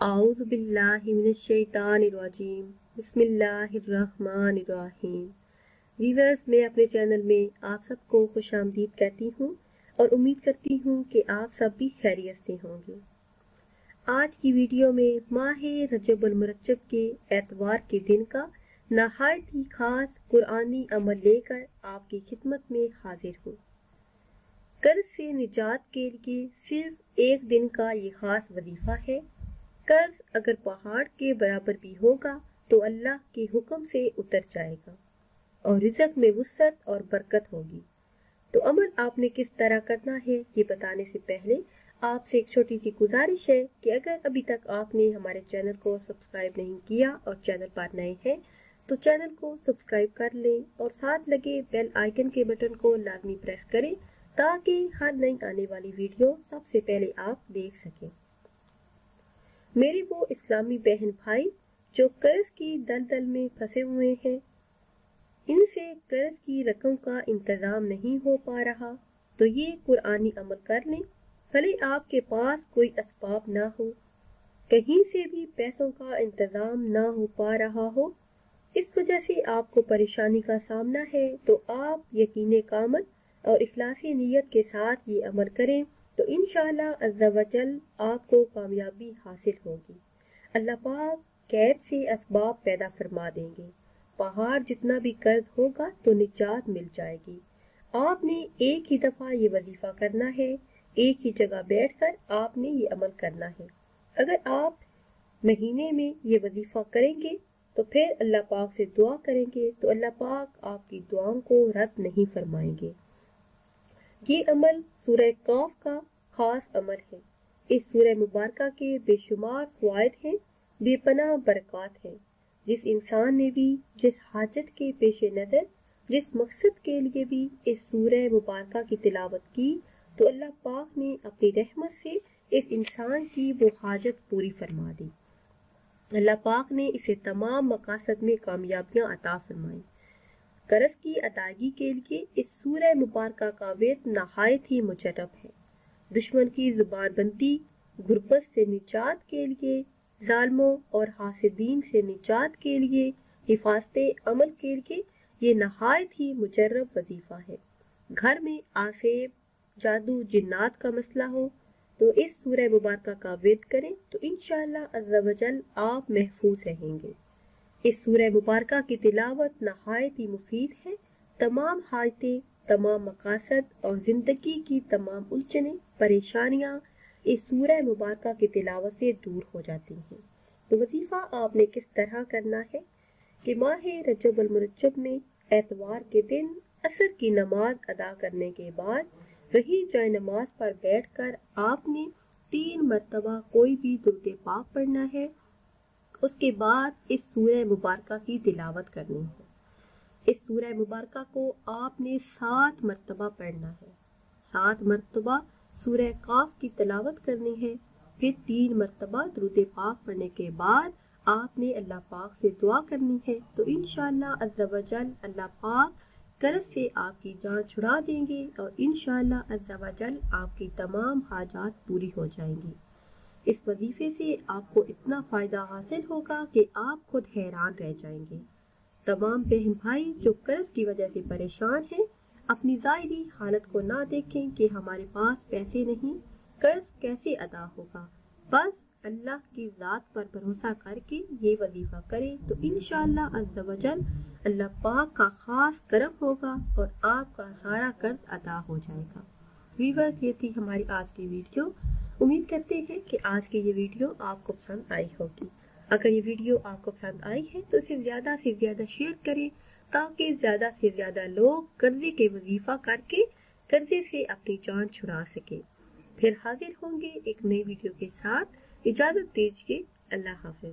اعوذ باللہ من الشیطان الرجیم بسم اللہ الرحمن الرحیم۔ ویورز، میں اپنے چینل میں آپ سب کو خوش آمدید کہتی ہوں اور امید کرتی ہوں کہ آپ سب بھی خیریت سے ہوں گے۔ آج کی ویڈیو میں ماہ رجب المرجب کے اتوار کے دن کا نہایت ہی خاص قرآنی عمل لے کر آپ کی خدمت میں حاضر ہوں۔ قرض سے نجات کے لیے صرف ایک دن کا یہ خاص وظیفہ ہے۔ قرض اگر پہاڑ کے برابر بھی ہوگا تو اللہ کے حکم سے اتر جائے گا اور رزق میں وسعت اور برکت ہوگی۔ تو عمل آپ نے کس طرح کرنا ہے یہ بتانے سے پہلے آپ سے ایک چھوٹی سی گزارش ہے کہ اگر ابھی تک آپ نے ہمارے چینل کو سبسکرائب نہیں کیا اور چینل پر نئے ہیں تو چینل کو سبسکرائب کر لیں اور ساتھ لگے بیل آئیکن کے بٹن کو لازمی پریس کریں تاکہ ہر نئی آنے والی ویڈیو سب سے پہلے آپ دیکھ سکیں۔ میرے وہ اسلامی بہن بھائی جو قرض کی دلدل میں پھنسے ہوئے ہیں، ان سے قرض کی رقم کا انتظام نہیں ہو پا رہا تو یہ قرآنی عمل کر لیں۔ بھلے آپ کے پاس کوئی اسباب نہ ہو، کہیں سے بھی پیسوں کا انتظام نہ ہو پا رہا ہو، اس وجہ سے آپ کو پریشانی کا سامنا ہے، تو آپ یقین کامل اور اخلاص نیت کے ساتھ یہ عمل کریں تو انشاءاللہ عز و جل آپ کو کامیابی حاصل ہوگی۔ اللہ پاک غیب سے اسباب پیدا فرما دیں گے، پہاڑ جتنا بھی قرض ہوگا تو نجات مل جائے گی۔ آپ نے ایک ہی دفعہ یہ وظیفہ کرنا ہے، ایک ہی جگہ بیٹھ کر آپ نے یہ عمل کرنا ہے۔ اگر آپ مہینے میں یہ وظیفہ کریں گے تو پھر اللہ پاک سے دعا کریں گے تو اللہ پاک آپ کی دعاؤں کو رد نہیں فرمائیں گے۔ یہ عمل سورہ کاف کا خاص عمل ہے۔ اس سورہ مبارکہ کے بے شمار فوائد ہیں، بے پناہ برکات ہیں۔ جس انسان نے بھی جس حاجت کے پیش نظر، جس مقصد کے لیے بھی اس سورہ مبارکہ کی تلاوت کی تو اللہ پاک نے اپنی رحمت سے اس انسان کی وہ حاجت پوری فرما دی۔ اللہ پاک نے اسے تمام مقاصد میں کامیابیاں عطا فرمائیں۔ قرض کی ادائیگی کے لیے اس سورہ مبارکہ کا ورد نہایت ہی مجرب ہے۔ دشمن کی زبان بندی، غربت سے نجات کے لیے، ظالموں اور حاسدین سے نجات کے لیے، حفاظت عمل کے لیے یہ نہایت ہی مجرب وظیفہ ہے۔ گھر میں آسیب، جادو، جنات کا مسئلہ ہو تو اس سورہ مبارکہ کا ورد کریں تو انشاءاللہ عز و جل آپ محفوظ رہیں گے۔ اس سورہ مبارکہ کی تلاوت نہایت ہی مفید ہے۔ تمام حاجتیں، تمام مقاصد اور زندگی کی تمام الجھنیں، پریشانیاں اس سورہ مبارکہ کی تلاوت سے دور ہو جاتی ہیں۔ تو وظیفہ آپ نے کس طرح کرنا ہے کہ ماہ رجب المرجب میں اتوار کے دن عصر کی نماز ادا کرنے کے بعد وہی جائے نماز پر بیٹھ کر آپ نے 3 مرتبہ کوئی بھی درود پاک پڑھنا ہے۔ اس کے بعد اس سورہ مبارکہ کی تلاوت کرنی ہے۔ اس سورہ مبارکہ کو آپ نے 7 مرتبہ پڑھنا ہے۔ 7 مرتبہ سورہ کاف کی تلاوت کرنی ہے، پھر 3 مرتبہ درود پاک پڑھنے کے بعد آپ نے اللہ پاک سے دعا کرنی ہے تو انشاءاللہ عز و جل اللہ پاک قرض سے آپ کی جان چھڑا دیں گے اور انشاءاللہ عز و جل آپ کی تمام حاجات پوری ہو جائیں گی۔ اس وظیفے سے آپ کو اتنا فائدہ حاصل ہوگا کہ آپ خود حیران رہ جائیں گے۔ تمام بہن بھائی جو قرض کی وجہ سے پریشان ہیں، اپنی ظاہری حالت کو نہ دیکھیں کہ ہمارے پاس پیسے نہیں، قرض کیسے ادا ہوگا، بس اللہ کی ذات پر بھروسہ کر کے یہ وظیفہ کریں تو انشاءاللہ عز و جل اللہ پاک کا خاص کرم ہوگا اور آپ کا سارا قرض ادا ہو جائے گا۔ ویورز، یہ تھی ہماری آج کی ویڈیو۔ امید کرتے ہیں کہ آج کی یہ ویڈیو آپ کو پسند آئی ہوگی۔ اگر یہ ویڈیو آپ کو پسند آئی ہے تو اسے زیادہ سے زیادہ شیئر کریں تاکہ زیادہ سے زیادہ لوگ قرضے کے وظیفہ کر کے قرضے سے اپنی جان چھڑا سکیں۔ پھر حاضر ہوں گے ایک نئی ویڈیو کے ساتھ۔ اجازت دیجیے، اللہ حافظ۔